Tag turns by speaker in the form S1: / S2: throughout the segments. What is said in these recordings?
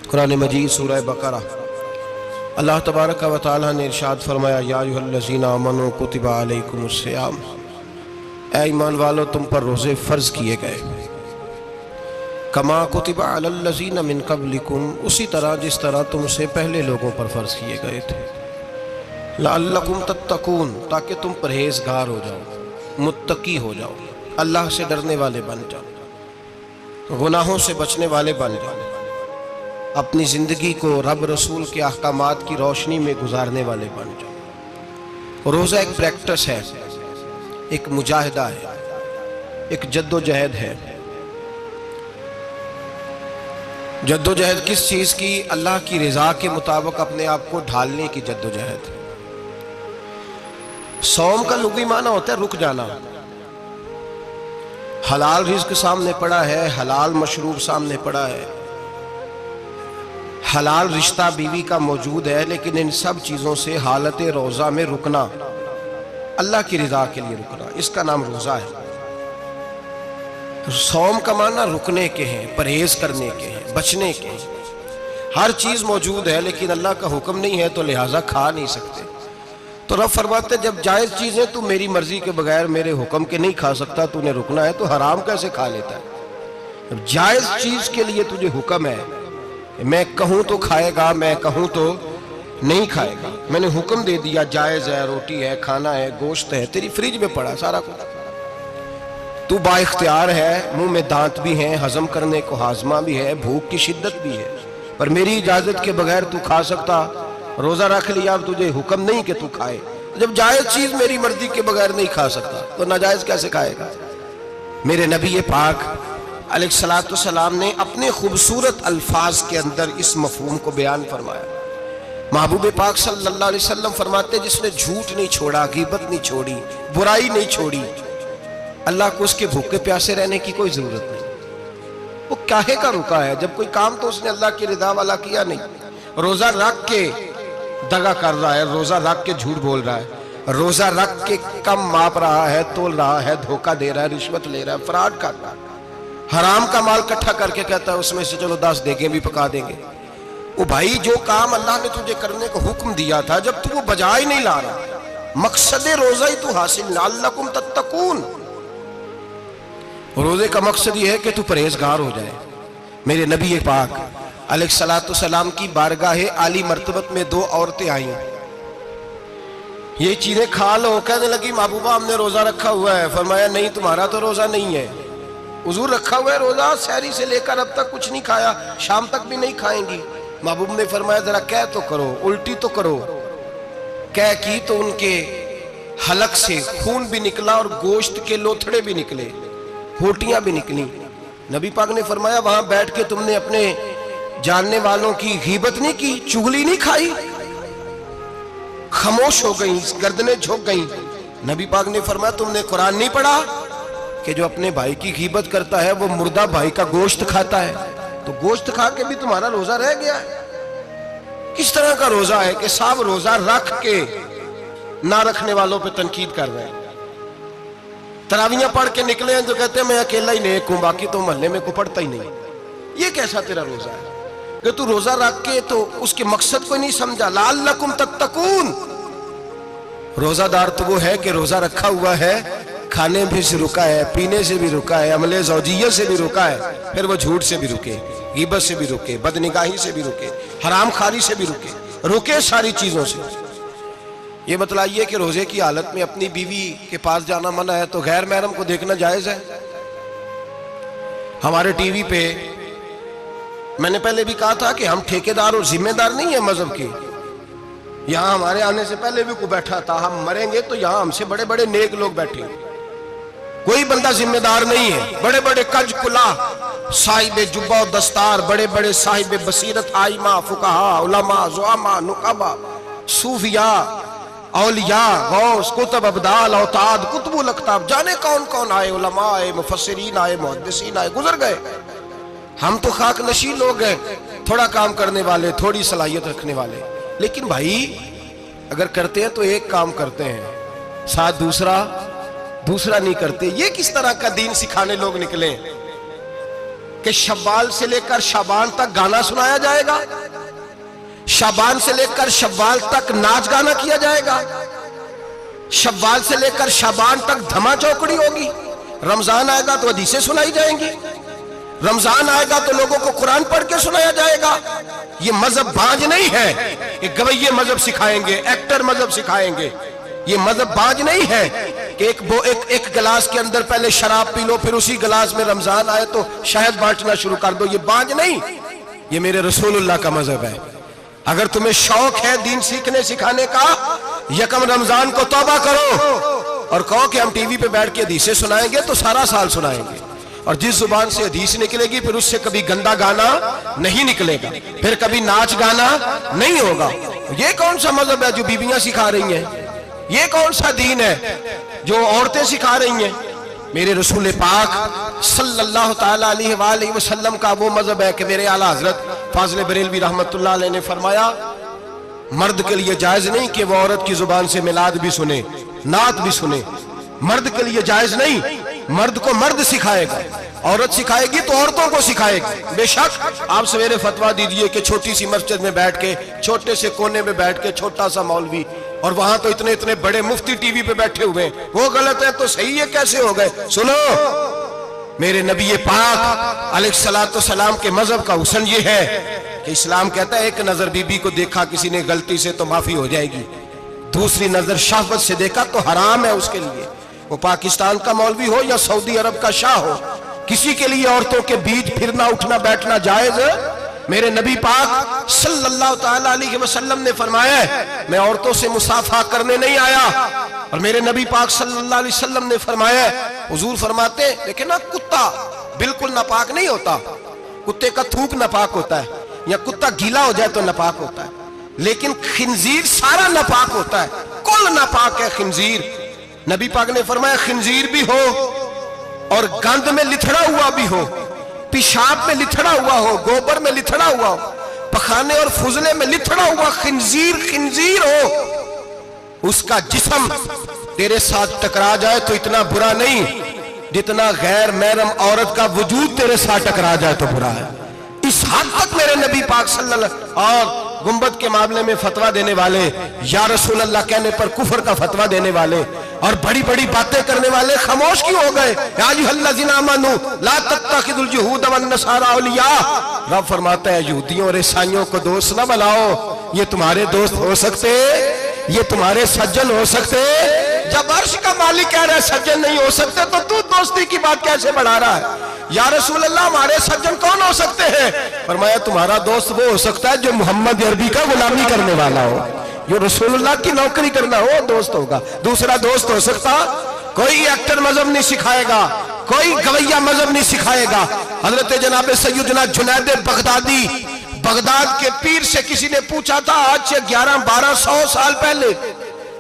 S1: قرآن مجید سورہ بقرہ اللہ تبارک و تعالی نے ارشاد فرمایا یا ایھا الذین آمنوا کتب علیکم الصیام، اے ایمان والو تم پر روزے فرض کیے گئے، کما کتب علی الذین من قبلکم، اسی طرح جس طرح تم سے پہلے لوگوں پر فرض کیے گئے تھے، لعلکم تتقون، تاکہ تم پرہیزگار ہو جاؤ، متقی ہو جاؤ، اللہ سے ڈرنے والے بن جاؤ، گناہوں سے بچنے والے بن جاؤ، اپنی زندگی کو رب رسول کے احکامات کی روشنی میں گزارنے والے بن جاؤ۔ روزہ ایک پریکٹس ہے، ایک مجاہدہ ہے، ایک جد و جہد ہے۔ جد و جہد کس چیز کی؟ اللہ کی رضا کے مطابق اپنے آپ کو ڈھالنے کی جد و جہد۔ صوم کا لغوی معنی ہوتا ہے رک جانا۔ حلال رزق سامنے پڑا ہے، حلال مشروب سامنے پڑا ہے، حلال رشتہ بیوی کا موجود ہے، لیکن ان سب چیزوں سے حالت روزہ میں رکنا، اللہ کی رضا کے لیے رکنا، اس کا نام روزہ ہے۔ صوم کا معنی رکنے کے ہیں، پرہیز کرنے کے ہیں، بچنے کے ہیں۔ ہر چیز موجود ہے لیکن اللہ کا حکم نہیں ہے تو لہٰذا کھا نہیں سکتے۔ تو رب فرماتے جب جائز چیزیں تو میری مرضی کے بغیر میرے حکم کے نہیں کھا سکتا، تو نے رکنا ہے تو حرام کیسے کھا لیتا ہے؟ جب جائز چیز کے لیے تجھے حکم ہے، میں کہوں تو کھائے گا، میں کہوں تو نہیں کھائے گا، میں نے حکم دے دیا جائز ہے، روٹی ہے، کھانا ہے، گوشت ہے، تیری فریج میں پڑا سارا کچھ، تو با اختیار ہے، منہ میں دانت بھی ہیں، ہضم کرنے کو ہاضمہ بھی ہے، بھوک کی شدت بھی ہے، پر میری اجازت کے بغیر تو کھا سکتا؟ روزہ رکھ لیا، اب تجھے حکم نہیں کہ تو کھائے۔ جب جائز چیز میری مرضی کے بغیر نہیں کھا سکتا تو ناجائز کیسے کھائے گا؟ میرے نبی پاک علیہ السلام نے اپنے خوبصورت الفاظ کے اندر اس مفہوم کو بیان فرمایا۔ محبوب پاک صلی اللہ علیہ وسلم فرماتے جس نے جھوٹ نہیں چھوڑا، غیبت نہیں چھوڑی، برائی نہیں چھوڑی، اللہ کو اس کے بھوکے پیاسے رہنے کی کوئی ضرورت نہیں۔ وہ کاہے کا رکا ہے؟ جب کوئی کام تو اس نے اللہ کی رضا والا کیا نہیں۔ روزہ رکھ کے دغا کر رہا ہے، روزہ رکھ کے جھوٹ بول رہا ہے، روزہ رکھ کے کم ماپ رہا ہے، تول رہا ہے، دھوکہ دے رہا ہے، رشوت لے رہا ہے، فراڈ کر رہا ہے، حرام کا مال کٹھا کر کے کہتا ہے اس میں سے چلو 10 دیگیں بھی پکا دیں گے۔ وہ بھائی جو کام اللہ نے تجھے کرنے کو حکم دیا تھا، جب تو وہ بجا ہی نہیں لا رہا، مقصد روزہ ہی تو حاصل، لعلکم تتقون۔ روزے کا مقصد یہ ہے کہ تو پرہیزگار ہو جائے۔ میرے نبی پاک علیہ السلام کی بارگاہ عالی مرتبت میں 2 عورتیں آئیں، یہ چیزیں کھا لو، کہنے لگی محبوبہ ہم نے روزہ رکھا ہوا ہے۔ فرمایا نہیں، تمہارا تو روزہ نہیں ہے، حضور رکھا ہوا ہے روزہ، سحری سے لے کر اب تک کچھ نہیں کھایا، شام تک بھی نہیں کھائیں گی۔ محبوب نے فرمایا ذرا کہہ تو کرو، الٹی تو کرو۔ کہہ کی تو ان کے حلق سے خون بھی نکلا اور گوشت کے لوتھڑے بھی نکلے، ہوٹیاں بھی نکلی۔ نبی پاک نے فرمایا وہاں بیٹھ کے تم نے اپنے جاننے والوں کی غیبت نہیں کی، چغلی نہیں کھائی؟ خاموش ہو گئیں، گردنیں جھک گئیں۔ نبی پاک نے فرمایا تم نے قرآن نہیں پڑھا کہ جو اپنے بھائی کی غیبت کرتا ہے وہ مردہ بھائی کا گوشت کھاتا ہے؟ تو گوشت کھا کے بھی تمہارا روزہ رہ گیا ہے۔ کس طرح کا روزہ ہے کہ صاحب روزہ رکھ کے نہ رکھنے والوں پہ تنقید کر رہے ہیں؟ تراویحاں پڑھ کے نکلے ہیں تو کہتے ہیں میں اکیلا ہی نیک ہوں، باقی تو محلے میں کوئی پڑھتا ہی نہیں۔ یہ کیسا تیرا روزہ ہے کہ تو روزہ رکھ کے تو اس کے مقصد کو نہیں سمجھا؟ لعلکم تتقون۔ روزہ دار تو وہ ہے کہ روزہ رکھا ہوا ہے، کھانے بھی سے رکا ہے، پینے سے بھی رکا ہے، عمل زوجیت سے بھی رکا ہے، پھر وہ جھوٹ سے بھی رکے، غیبت سے بھی رکے، بدنگاہی سے بھی رکے، حرام خواری سے بھی رکے ساری چیزوں سے۔ یہ بتلائیے کہ روزے کی حالت میں اپنی بیوی کے پاس جانا منع ہے تو غیر محرم کو دیکھنا جائز ہے؟ ہمارے ٹی وی پہ میں نے پہلے بھی کہا تھا کہ ہم ٹھیکیدار اور ذمہ دار نہیں ہیں مذہب کے۔ یہاں ہمارے آنے سے پہلے بھی کوئی بیٹھا تھا، ہم مریں گے تو یہاں ہم سے بڑے بڑے نیک لوگ بیٹھے ہیں، کوئی بندہ ذمہ دار نہیں ہے۔ بڑے بڑے کج کلا، صاحب جبہ و دستار، بڑے بڑے صاحب بصیرت، آئمہ، فقہاء، علماء، زعماء، نقباء، صوفیاء، اولیاء، غوث، کتب، ابدال، اوتاد، کتب الاقطاب، جانے کون کون آئے، علماء آئے، مفسرین آئے، محدثین آئے، گزر گئے۔ ہم تو خاک نشین لوگ ہیں، تھوڑا کام کرنے والے، تھوڑی صلاحیت رکھنے والے۔ لیکن بھائی اگر کرتے ہیں تو ایک کام کرتے ہیں، ساتھ دوسرا نہیں کرتے۔ یہ کس طرح کا دین سکھانے لوگ نکلے؟ کہ شوال سے لے کر شعبان تک گانا سنایا جائے گا، شعبان سے لے کر شوال تک ناچ گانا کیا جائے گا، شوال سے لے کر شعبان تک دھما چوکڑی ہوگی، رمضان آئے گا تو حدیثیں سنائی جائیں گی، رمضان آئے گا تو لوگوں کو قرآن پڑھ کے سنایا جائے گا۔ یہ مذہب بانج نہیں ہے کہ گویے مذہب سکھائیں گے، ایکٹر مذہب سکھائیں گے، یہ مذہب بانج نہیں ہے کہ ایک گلاس کے اندر پہلے شراب پی لو پھر اسی گلاس میں رمضان آئے تو شہد بانٹنا شروع کر دو، یہ بانج نہیں، یہ میرے رسول اللہ کا مذہب ہے۔ اگر تمہیں شوق ہے دین سیکھنے سکھانے کا، یکم رمضان کو توبہ کرو اور کہو کہ ہم ٹی وی پہ بیٹھ کے حدیثیں سنائیں گے تو سارا سال سنائیں گے، اور جس زبان سے حدیث نکلے گی پھر اس سے کبھی گندا گانا نہیں نکلے گا، پھر کبھی ناچ گانا نہیں ہوگا۔ یہ کون سا مذہب ہے جو بیویاں سکھا رہی ہیں؟ یہ کون سا دین ہے جو عورتیں سکھا رہی ہیں؟ میرے رسول پاک صلی اللہ تعالیٰ علیہ وآلہ وسلم کا وہ مذہب ہے کہ میرے اعلیٰ حضرت فاضل بریلوی رحمت اللہ علیہ نے فرمایا مرد کے لیے جائز نہیں کہ وہ عورت کی زبان سے میلاد بھی سنے، نعت بھی سنے، مرد کے لیے جائز نہیں، مرد کو مرد سکھائے گا، عورت سکھائے گی تو عورتوں کو سکھائے گی۔ بے شک آپ سویرے فتویٰ دیجئے کہ چھوٹی سی مسجد میں بیٹھ کے، چھوٹے سے کونے میں بیٹھ کے چھوٹا سا مولوی، اور وہاں تو اتنے بڑے مفتی ٹی وی پہ بیٹھے ہوئے ہیں، وہ غلط ہے تو صحیح ہے کیسے ہو گئے؟ سنو، میرے نبی پاک علیہ السلام کے مذہب کا حسن یہ ہے کہ اسلام کہتا ہے ایک نظر بی بی کو دیکھا کسی نے غلطی سے تو معافی ہو جائے گی، دوسری نظر شہوت سے دیکھا تو حرام ہے اس کے لیے، وہ پاکستان کا مولوی ہو یا سعودی عرب کا شاہ ہو، کسی کے لیے عورتوں کے بیچ پھرنا اٹھنا بیٹھنا جائز ہے۔ میرے نبی پاک صلی اللہ تعالیٰ علیہ وسلم نے فرمایا ہے میں عورتوں سے مصافحہ کرنے نہیں آیا، اور میرے نبی پاک صلی اللہ علیہ وسلم نے فرمایا ہے، حضور فرماتے ہیں دیکھیں نا کتا بالکل ناپاک نہیں ہوتا، کتے کا تھوک ناپاک ہوتا ہے یا کتا گیلا ہو جائے تو ناپاک ہوتا ہے، لیکن خنزیر سارا ناپاک ہوتا ہے، کل ناپاک ہے خنزیر۔ نبی پاک نے فرمایا خنزیر بھی ہو اور گند میں لتھڑا ہوا بھی ہو، پیشاب میں لتھڑا ہوا ہو، گوبر میں لتھڑا ہوا ہو، پخانے اور فضلے میں لتھڑا ہوا خنزیر ہو، اس کا جسم تیرے ساتھ ٹکرا جائے تو اتنا برا نہیں جتنا غیر محرم عورت کا وجود تیرے ساتھ ٹکرا جائے تو برا ہے۔ اس حد تک میرے نبی پاک صلی اللہ علیہ وسلم، اور گنبد کے معاملے میں فتویٰ دینے والے، یا رسول اللہ کہنے پر کفر کا فتویٰ دینے والے اور بڑی بڑی باتیں کرنے والے خاموش کیوں ہو گئے؟ یا ایھا الذین آمنوا لا تتخذوا اليہود والنصارى اولیاء، رب فرماتا ہے یہودیوں اور عیسائیوں کو دوست نہ بناؤ، یہ تمہارے دوست ہو سکتے، یہ تمہارے سجن ہو سکتے؟ جب عرش کا مالک کہہ رہا ہے سجن نہیں ہو سکتے تو دوستی کی بات کیسے بڑھا رہا ہے؟ یا رسول اللہ ہمارے سجن کون ہو سکتے ہیں؟ فرمایا تمہارا دوست وہ ہو سکتا ہے جو محمد عربی کا غلامی کرنے والا ہو، جو رسول اللہ کی نوکری کرنا ہو دوست ہوگا، دوسرا دوست ہو سکتا؟ کوئی ایکٹر مذہب نہیں سکھائے گا، کوئی گویہ مذہب نہیں سکھائے گا۔ حضرت جناب سیدنا جنید بغدادی، بغداد کے پیر سے کسی نے پوچھا تھا آج سے 1100-1200 سال پہلے،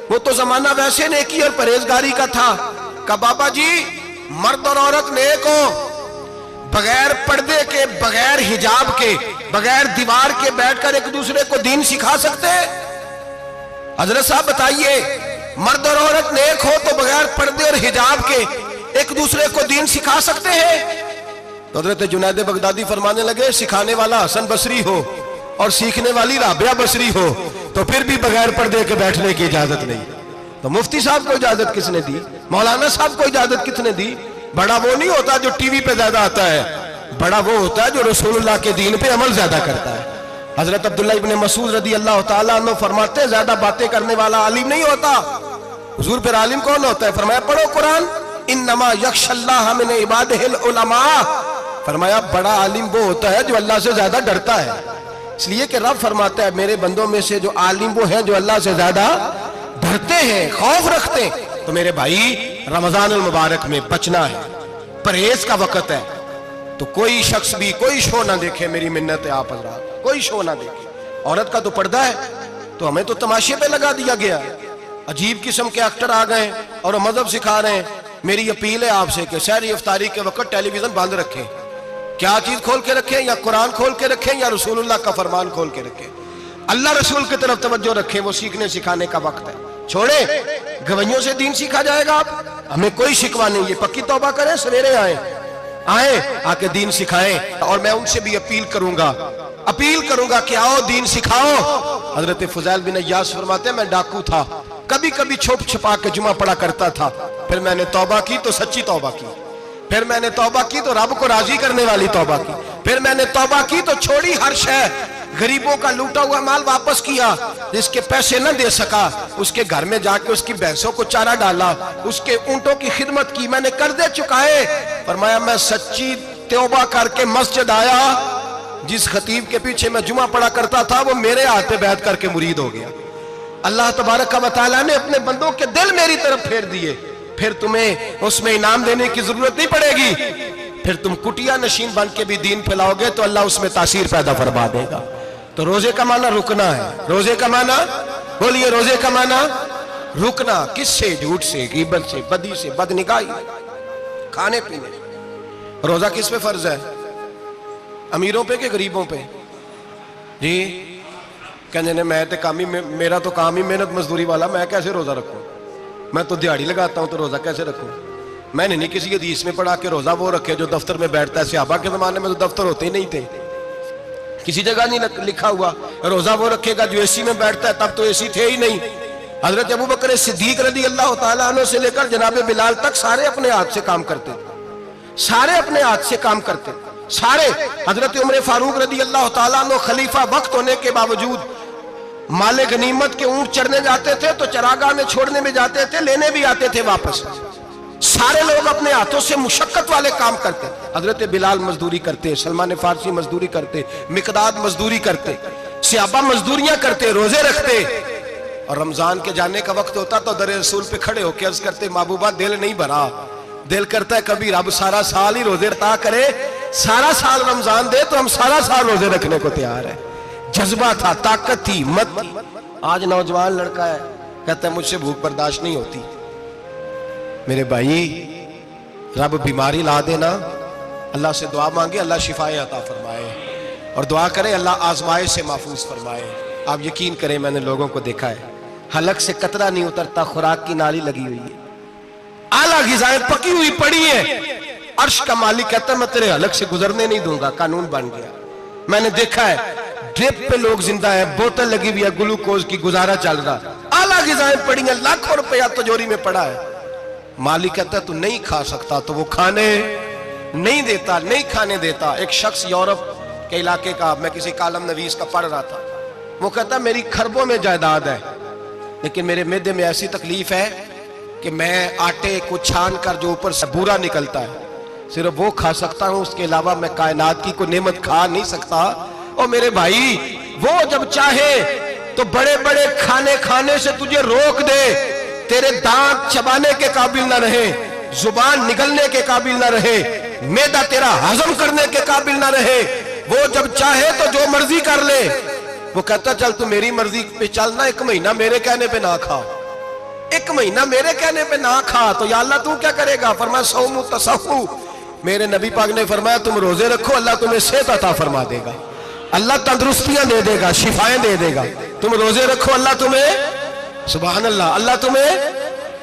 S1: وہ تو زمانہ ویسے نیکی اور پرہیزگاری کا تھا، کہ بابا جی مرد اور عورت نیک ہو، بغیر پردے کے، بغیر حجاب کے، بغیر دیوار کے بیٹھ کر ایک دوسرے کو دین سکھا سکتے ہیں؟ حضرت صاحب بتائیے، مرد اور عورت نیک ہو تو بغیر پردے اور حجاب کے ایک دوسرے کو دین سکھا سکتے ہیں؟ تو حضرت جنید بغدادی فرمانے لگے سکھانے والا حسن بصری ہو اور سیکھنے والی رابعہ بصری ہو تو پھر بھی بغیر پردے کے بیٹھنے کی اجازت نہیں۔ تو مفتی صاحب کو اجازت کس نے دی؟ مولانا صاحب کو اجازت کس نے دی؟ بڑا وہ نہیں ہوتا جو ٹی وی پہ زیادہ آتا ہے، بڑا وہ ہوتا ہے جو رسول اللہ کے دین پہ عمل زیادہ کرتا ہے۔ حضرت عبداللہ ابن مسعود رضی اللہ تعالیٰ عنہ فرماتے ہیں زیادہ باتیں کرنے والا عالم نہیں ہوتا۔ حضور پھر عالم کون ہوتا ہے؟ فرمایا پڑھو قرآن، انما یخشی اللہ من عبادہ العلماء، فرمایا بڑا عالم وہ ہوتا ہے جو اللہ سے زیادہ ڈرتا ہے، اس لیے کہ رب فرماتا ہے میرے بندوں میں سے جو عالم وہ ہیں جو اللہ سے زیادہ ڈرتے ہیں، خوف رکھتے ہیں۔ تو میرے بھائی رمضان المبارک میں بچنا ہے، پرہیز کا وقت ہے، تو کوئی شخص بھی کوئی شو نہ دیکھے، میری منت ہے آپ حضرات، کوئی شو نہ دیکھے۔ عورت کا تو پردہ ہے تو ہمیں تو تماشے پہ لگا دیا گیا، عجیب قسم کے ایکٹر آ گئے اور مذہب سکھا رہے ہیں۔ میری اپیل ہے آپ سے کہ سحری افطاری کے وقت ٹیلی ویژن بند رکھیں، کیا چیز کھول کے رکھیں؟ یا قرآن کھول کے رکھیں یا رسول اللہ کا فرمان کھول کے رکھیں، اللہ رسول کی طرف توجہ رکھیں، وہ سیکھنے سکھانے کا وقت ہے۔ چھوڑیں گویوں سے دین سیکھا جائے گا، ہمیں کوئی شکوہ نہیں، یہ پکی توبہ کریں، سویرے آئیں، آئیں آکے دین سکھائیں، اور میں ان سے بھی اپیل کروں گا کہ آؤ دین سکھاؤ۔ حضرت فضیل بن عیاض فرماتے ہیں میں ڈاکو تھا، کبھی کبھی چھپ چھپا کے جمعہ پڑھا کرتا تھا، پھر میں نے توبہ کی تو سچی توبہ کی، پھر میں نے توبہ کی تو رب کو راضی کرنے والی توبہ کی، پھر میں نے توبہ کی تو چھوڑی ہر شے، غریبوں کا لوٹا ہوا مال واپس کیا، جس کے پیسے نہ دے سکا اس کے گھر میں جا کے اس کی بھینسوں کو چارہ ڈالا، اس کے اونٹوں کی خدمت کی، میں نے قرضے چکائے۔ فرمایا میں سچی توبہ کر کے مسجد آیا، جس خطیب کے پیچھے میں جمعہ پڑھا کرتا تھا وہ میرے ہاتھ بیعت کر کے مرید ہو گیا۔ اللہ تبارک و تعالیٰ نے اپنے بندوں کے دل میری طرف پھیر دیے، پھر تمہیں اس میں انعام دینے کی ضرورت نہیں پڑے گی، پھر تم کٹیا نشین بن کے بھی دین پھیلاؤ گے تو اللہ اس میں تاثیر پیدا فرما دے گا۔ تو روزے کا معنی رکنا ہے، روزے کا معنی بولیے، روزے کا معنی رکنا، کس سے؟ جھوٹ سے، غیبت سے، بدی سے، بدنگاہی، کھانے پینے۔ روزہ کس پہ فرض ہے؟ امیروں پہ کہ غریبوں پہ؟ جی کہنے میں تے کام ہی، میرا تو کام ہی محنت مزدوری والا، میں کیسے روزہ رکھوں؟ میں تو دیہاڑی لگاتا ہوں تو روزہ کیسے رکھوں؟ میں نے نہیں کسی حدیث میں پڑھا کہ روزہ وہ رکھے جو دفتر میں بیٹھتا ہے۔ صحابہ کے زمانے میں تو دفتر ہوتے ہی نہیں تھے، کسی جگہ نہیں لکھا ہوا روزہ وہ رکھے گا جو اے سی میں بیٹھتا ہے، تب تو اے سی تھے ہی نہیں۔ حضرت ابوبکر صدیق رضی اللہ تعالیٰ عنہ سے لے کر جناب بلال تک سارے اپنے ہاتھ سے کام کرتے تھے، سارے اپنے ہاتھ سے کام کرتے سارے۔ حضرت عمر فاروق رضی اللہ تعالیٰ عنہ خلیفہ وقت ہونے کے باوجود مال غنیمت کے اونٹ چرنے جاتے تھے تو چراگاہ میں چھوڑنے میں جاتے تھے، لینے بھی آتے تھے واپس۔ سارے لوگ اپنے ہاتھوں سے مشقت والے کام کرتے، حضرت بلال مزدوری کرتے، سلمان فارسی مزدوری کرتے، مقداد مزدوری کرتے، صحابہ مزدوریاں کرتے، روزے رکھتے، اور رمضان کے جانے کا وقت ہوتا تو در رسول پہ کھڑے ہو کے عرض کرتے محبوبہ دل نہیں بھرا، دل کرتا ہے کبھی رب سارا سال ہی روزے عطا کرے، سارا سال رمضان دے تو ہم سارا سال روزے رکھنے کو تیار ہیں۔ جذبہ تھا، طاقت تھی، ہمت تھی۔ آج نوجوان لڑکا ہے کہتا ہے مجھ سے بھوک برداشت نہیں ہوتی۔ میرے بھائی رب بیماری لا دینا، اللہ سے دعا مانگے اللہ شفائیں عطا فرمائے، اور دعا کرے اللہ آزمائش سے محفوظ فرمائے۔ آپ یقین کریں میں نے لوگوں کو دیکھا ہے حلق سے قطرہ نہیں اترتا، خوراک کی نالی لگی ہوئی ہے، اعلیٰ غذائیں پکی ہوئی پڑی ہیں، عرش کا مالک کہتا ہے میں تیرے حلق سے گزرنے نہیں دوں گا، قانون بن گیا۔ میں نے دیکھا ہے ڈرپ پہ لوگ زندہ ہیں، بوتل لگی ہوئی ہے گلوکوز کی، گزارا چل رہا، اعلیٰ غذائیں پڑی ہیں، لاکھوں روپیہ تجوری میں پڑا ہے۔ مالک کہتا ہے تو نہیں کھا سکتا، تو وہ کھانے نہیں دیتا، نہیں کھانے دیتا۔ ایک شخص یورپ کے علاقے کا، میں کسی کالم نویس کا پڑھ رہا تھا، وہ کہتا ہے میری خربوں میں جائیداد ہے لیکن میرے معدے میں ایسی تکلیف ہے کہ میں آٹے کو چھان کر جو اوپر سے بورا نکلتا ہے صرف وہ کھا سکتا ہوں، اس کے علاوہ میں کائنات کی کوئی نعمت کھا نہیں سکتا۔ اور میرے بھائی وہ جب چاہے تو بڑے بڑے کھانے کھانے سے تجھے روک دے، تیرے دانت چبانے کے قابل نہ رہے، زبان نگلنے کے قابل نہ رہے، معدہ تیرا ہضم کرنے کے قابل نہ رہے، وہ جب چاہے تو جو مرضی کر لے۔ وہ کہتا چل تو میری مرضی پہ چلنا، ایک مہینہ میرے کہنے پہ نہ کھا، ایک مہینہ میرے کہنے پہ نہ کھا، تو یا اللہ تو کیا کرے گا؟ فرمایا صوم تصحو، میرے نبی پاک نے فرمایا تم روزے رکھو اللہ تمہیں صحت عطا فرما دے گا، اللہ تندرستیاں دے دے گا، شفائیں دے دے گا۔ تم روزے رکھو اللہ تمہیں، سبحان اللہ، اللہ تمہیں،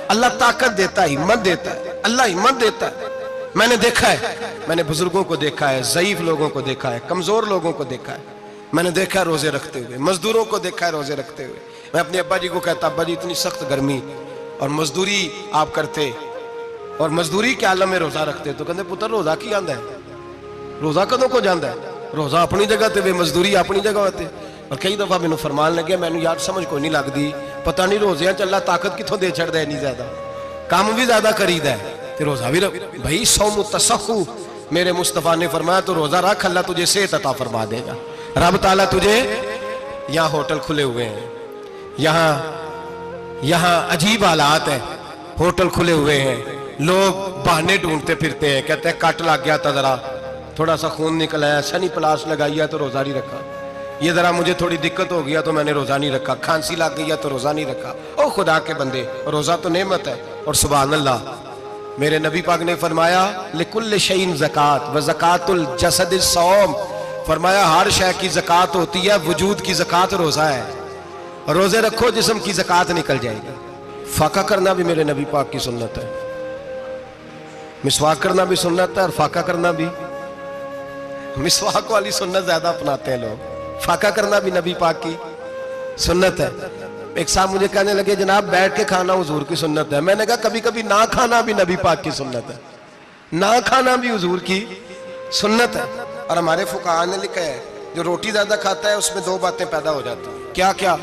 S1: اللہ طاقت دیتا ہے، ہمت دیتا ہے، اللہ ہمت دیتا ہے۔ میں نے دیکھا ہے، میں نے بزرگوں کو دیکھا ہے، ضعیف لوگوں کو دیکھا ہے، کمزور لوگوں کو دیکھا ہے، میں نے دیکھا ہے روزے رکھتے ہوئے، مزدوروں کو دیکھا ہے روزے رکھتے ہوئے۔ میں اپنے ابا جی کو کہتا ابا جی اتنی سخت گرمی اور مزدوری آپ کرتے اور مزدوری کے عالم میں روزہ رکھتے، تو کہتے پتر روزہ کی آندا ہے، روزہ کدوں کو جاندا ہے، روزہ اپنی جگہ تے وے مزدوری اپنی جگہ ہوتے۔ اور کئی دفعہ میں فرمان لگے میں یار سمجھ کوئی نہیں لگتی، پتہ نہیں روزیاں چ اللہ طاقت کتوں دے چھڑ دے، نہیں زیادہ کام بھی زیادہ کرید ہے تے روزہ بھی رکھ بھائی۔ صوم تصحو میرے مصطفیٰ نے فرمایا تو روزہ رکھ اللہ تجھے صحت عطا فرما دے گا۔ رب تعالیٰ تجھے، یہاں ہوٹل کھلے ہوئے ہیں، یہاں عجیب حالات ہیں، ہوٹل کھلے ہوئے ہیں، لوگ بہانے ڈھونڈتے پھرتے ہیں، کہتے ہیں کٹ لگ گیا تھا، ذرا تھوڑا سا خون نکل آیا، سنی پلاس لگائی ہے تو روزہ نہیں رکھا، یہ ذرا مجھے تھوڑی دقت ہو گیا تو میں نے روزہ نہیں رکھا، کھانسی لگ گئی ہے تو روزہ نہیں رکھا۔ او خدا کے بندے، روزہ تو نعمت ہے۔ اور سبحان اللہ میرے نبی پاک نے فرمایا لکل شیء زکات و زکات الجسد الصوم، فرمایا ہر شے کی زکات ہوتی ہے، وجود کی زکات روزہ ہے، روزے رکھو جسم کی زکات نکل جائے گی۔ فاقہ کرنا بھی میرے نبی پاک کی سنت ہے، مسواک کرنا بھی سنت ہے اور فاقہ کرنا بھی. مسواک والی سنت زیادہ اپناتے ہیں لوگ، فاقہ کرنا بھی نبی پاک کی سنت ہے. ایک صاحب مجھے کہنے لگے جناب بیٹھ کے کھانا حضور کی سنت ہے. میں نے کہا کبھی کبھی نہ کھانا بھی نبی پاک کی سنت ہے، نہ کھانا بھی حضور کی سنت ہے. اور ہمارے فقہاء نے لکھا ہے جو روٹی زیادہ کھاتا ہے اس میں دو باتیں پیدا ہو جاتی ہیں. کیا کیا؟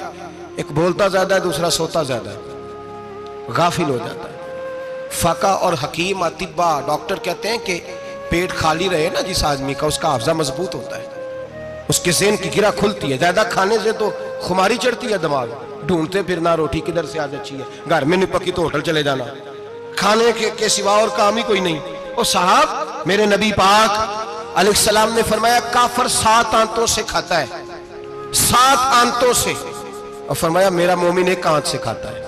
S1: ایک بولتا زیادہ ہے، دوسرا سوتا زیادہ ہے، غافل ہو جاتا ہے. فقہ اور حکیم اطباء ڈاکٹر کہتے ہیں کہ پیٹ خالی رہے نا جس آدمی کا، اس کا حافظہ مضبوط ہوتا ہے، اس کے ذہن کی گرہ کھلتی ہے. زیادہ کھانے سے تو خماری چڑھتی ہے، دماغ ڈھونڈتے پھرنا روٹی کدھر سے آج اچھی ہے، گھر میں نہیں پکی تو ہوٹل چلے جانا، کھانے کے سوا اور کام ہی کوئی نہیں. اور صاحب میرے نبی پاک علیہ السلام نے فرمایا کافر 7 آنتوں سے کھاتا ہے، 7 آنتوں سے. اور فرمایا میرا مومن 1 آنت سے کھاتا ہے.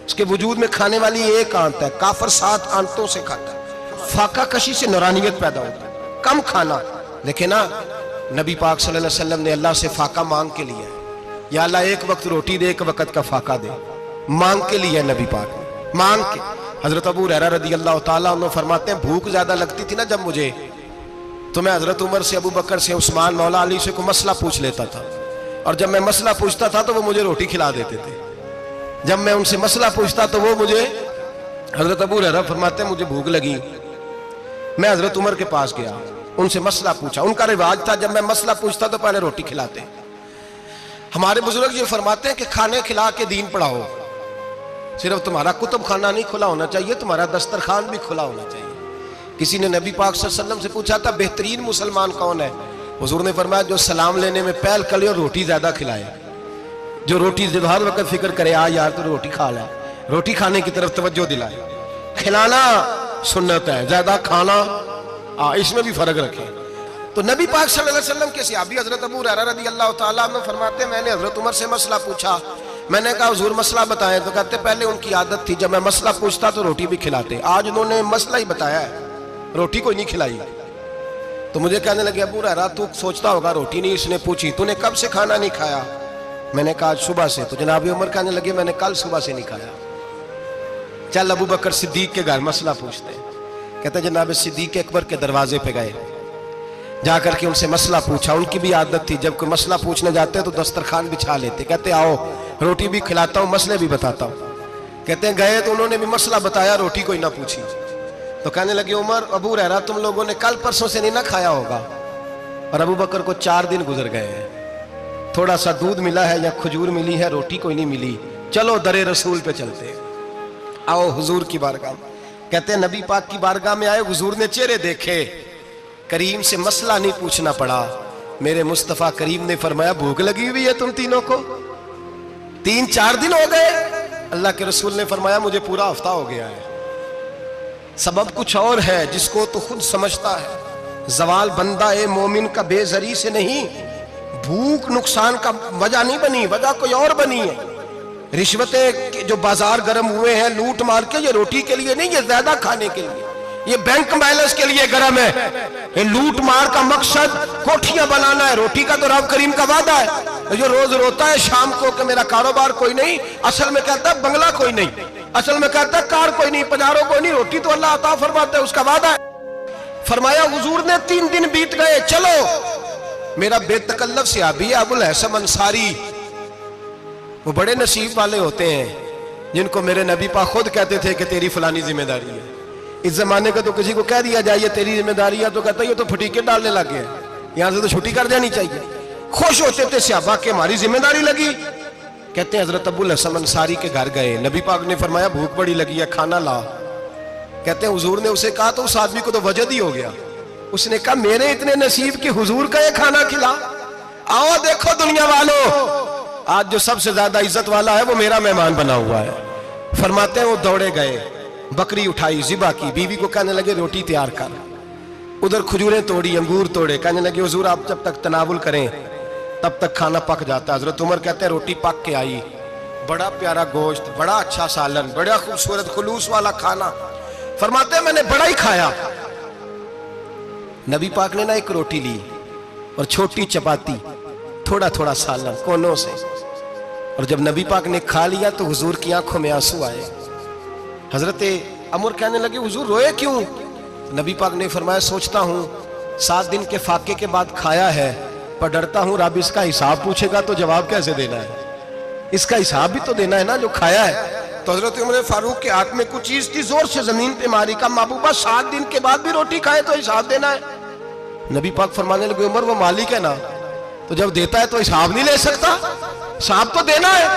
S1: اس کے وجود میں کھانے والی 1 آنت ہے. کافر 7 آنتوں سے کھاتا ہے. فاقہ کشی سے نورانیت پیدا ہوتا ہے، کم کھانا. لیکن نبی پاک صلی اللہ علیہ وسلم نے اللہ سے فاقہ مانگ کے لیا ہے. یا اللہ 1 وقت روٹی دے، 1 وقت کا فاقہ دے، مانگ کے لیا ہے نبی پاک، مانگ کے. حضرت ابو ہریرہ رضی اللہ تعالیٰ عنہ فرماتے ہیں بھوک زیادہ لگتی تھی نا جب مجھے، تو میں حضرت عمر سے، ابو بکر سے، عثمان، مولا علی سے کوئی مسئلہ پوچھ لیتا تھا. اور جب میں مسئلہ پوچھتا تھا تو وہ مجھے روٹی کھلا دیتے تھے. جب میں ان سے مسئلہ پوچھتا تو وہ مجھے، حضرت ابو ہریرہ فرماتے ہیں مجھے بھوک لگی، میں حضرت عمر کے پاس گیا، ان سے مسئلہ پوچھا. ان کا رواج تھا جب میں مسئلہ پوچھتا تو پہلے روٹی کھلاتے. ہمارے بزرگ یہ فرماتے ہیں کہ کھانے کھلا کے دین پڑھاؤ. صرف تمہارا کتب خانہ نہیں کھلا ہونا چاہیے، تمہارا دسترخوان بھی کھلا ہونا چاہیے. کسی نے نبی پاک صلی اللہ علیہ وسلم سے پوچھا تھا بہترین مسلمان کون ہے؟ حضور نے فرمایا جو سلام لینے میں پہل کرے اور روٹی زیادہ کھلائے. جو روٹی جب ہر وقت فکر کرے یار تو روٹی کھا لے، روٹی کھانے کی طرف توجہ دلائے. کھلانا سنت ہے، زیادہ کھانا اس میں بھی فرق رکھیں. تو نبی پاک صلی اللہ علیہ وسلم کے صحابی حضرت ابو ہریرہ رضی اللہ تعالیٰ عنہ فرماتے ہیں میں نے حضرت عمر سے مسئلہ پوچھا. میں نے کہا حضور مسئلہ بتائیں، تو کہتے پہلے ان کی عادت تھی جب میں مسئلہ پوچھتا تو روٹی بھی کھلاتے. آج انہوں نے مسئلہ ہی بتایا ہے، روٹی کوئی نہیں کھلائی. تو مجھے کہنے لگے ابو ہریرہ تو سوچتا ہوگا روٹی نہیں اس نے پوچھی، تو نے کب سے کھانا نہیں کھایا؟ میں نے کہا آج صبح سے. تو جناب عمر کہنے لگے میں نے کل صبح سے نہیں کھایا. چل ابو بکر صدیق کے گھر مسئلہ پوچھتے ہیں. کہتے ہیں جناب صدیق اکبر کے دروازے پہ گئے، جا کر کے ان سے مسئلہ پوچھا. ان کی بھی عادت تھی جب کوئی مسئلہ پوچھنے جاتے تو دسترخوان بچھا لیتے. کہتے آؤ روٹی بھی کھلاتا ہوں، مسئلے بھی بتاتا ہوں. کہتے ہیں گئے تو انہوں نے بھی مسئلہ بتایا، روٹی کوئی نہ پوچھی. تو کہنے لگے عمر ابو ہریرہ تم لوگوں نے کل پرسوں سے نہیں نہ کھایا ہوگا. اور ابو بکر کو 4 دن گزر گئے ہیں، تھوڑا سا دودھ ملا ہے یا کھجور ملی ہے، روٹی کوئی نہیں ملی. چلو در رسول پہ چلتے، آؤ حضور کی بارگاہ. کہتے ہیں نبی پاک کی بارگاہ میں آئے، حضور نے چہرے دیکھے، کریم سے مسئلہ نہیں پوچھنا پڑا. میرے مصطفیٰ کریم نے فرمایا بھوک لگی ہوئی ہے تم تینوں کو؟ 3-4 دن ہو گئے. اللہ کے رسول نے فرمایا مجھے پورا ہفتہ ہو گیا ہے. سبب کچھ اور ہے جس کو تو خود سمجھتا ہے. زوال بندہ مومن کا بے زری سے نہیں، بھوک نقصان کا وجہ نہیں بنی، وجہ کوئی اور بنی ہے. رشوتیں جو بازار گرم ہوئے ہیں لوٹ مار کے، یہ روٹی کے لیے نہیں، یہ زیادہ کھانے کے لیے، یہ بینک بیلنس کے لیے گرم ہے. یہ لوٹ مار کا مقصد کوٹھیاں بنانا ہے. روٹی کا تو رب کریم کا وعدہ ہے. جو روز روتا ہے شام کو کہ میرا کاروبار کوئی نہیں، اصل میں کہتا ہے بنگلہ کوئی نہیں، اصل میں کہتا ہے کار کوئی نہیں، پجاروں کوئی نہیں، روٹی تو اللہ عطا فرماتا ہے، اس کا وعدہ ہے. فرمایا حضور نے 3 دن بیت گئے. چلو میرا بے تکلف صحابی ابو الحسن انصاری، وہ بڑے نصیب والے ہوتے ہیں جن کو میرے نبی پاک خود کہتے تھے کہ تیری فلانی ذمہ داری ہے. اس زمانے کا تو کسی کو کہہ دیا جائے یہ تیری ذمہ داری ہے تو کہتا ہے یہ تو پھٹیکے ڈالنے لگے ہیں، یہاں سے تو چھٹی کر جانی چاہیے. خوش ہوتے تھے صحابہ کہ ہماری ذمہ داری لگی. کہتے ہیں حضرت ابو الحسن انصاری کے گھر گئے، نبی پاک نے فرمایا بھوک بڑی لگی ہے، کھانا لا. کہتے ہیں حضور نے اسے کہا تو اس آدمی کو تو وجد ہی ہو گیا. اس نے کہا میرے اتنے نصیب کہ حضور کا یہ کھانا کھلا. آؤ دیکھو دنیا والوں، آج جو سب سے زیادہ عزت والا ہے وہ میرا مہمان بنا ہوا ہے. فرماتے ہیں وہ دوڑے گئے، بکری اٹھائی، ذبح کی، بیوی کو کہنے لگے روٹی تیار کر. ادھر کھجوریں توڑی، انگور توڑے، کہنے لگے حضور آپ جب تک تناول کریں تب تک کھانا پک جاتا ہے. حضرت عمر کہتے ہیں روٹی پک کے آئی، بڑا پیارا گوشت، بڑا اچھا سالن، بڑا خوبصورت خلوص والا کھانا. فرماتے ہیں میں نے بڑا ہی کھایا. نبی پاک نے نا ایک روٹی لی اور چھوٹی چپاتی، تھوڑا تھوڑا سالن کونوں سے. اور جب نبی پاک نے کھا لیا تو حضور کی آنکھوں میں آنسو آئے. حضرت عمر کہنے لگے حضور روئے کیوں؟ نبی پاک نے فرمایا سوچتا ہوں 7 دن کے فاقے کے بعد کھایا ہے، پر ڈرتا ہوں رب اس کا حساب پوچھے گا تو جواب کیسے دینا ہے، اس کا حساب بھی تو دینا ہے نا جو کھایا ہے۔ تو حضرت عمر فاروق کے ہاتھ میں کچھ چیز تھی، زور سے زمین پہ ماری، کہا محبوبہ 7 دن کے بعد بھی روٹی کھائے تو حساب دینا ہے۔ نبی پاک فرمانے لگے عمر وہ مالک ہے نا، تو جب دیتا ہے تو حساب نہیں لے سکتا، حساب تو دینا ہے،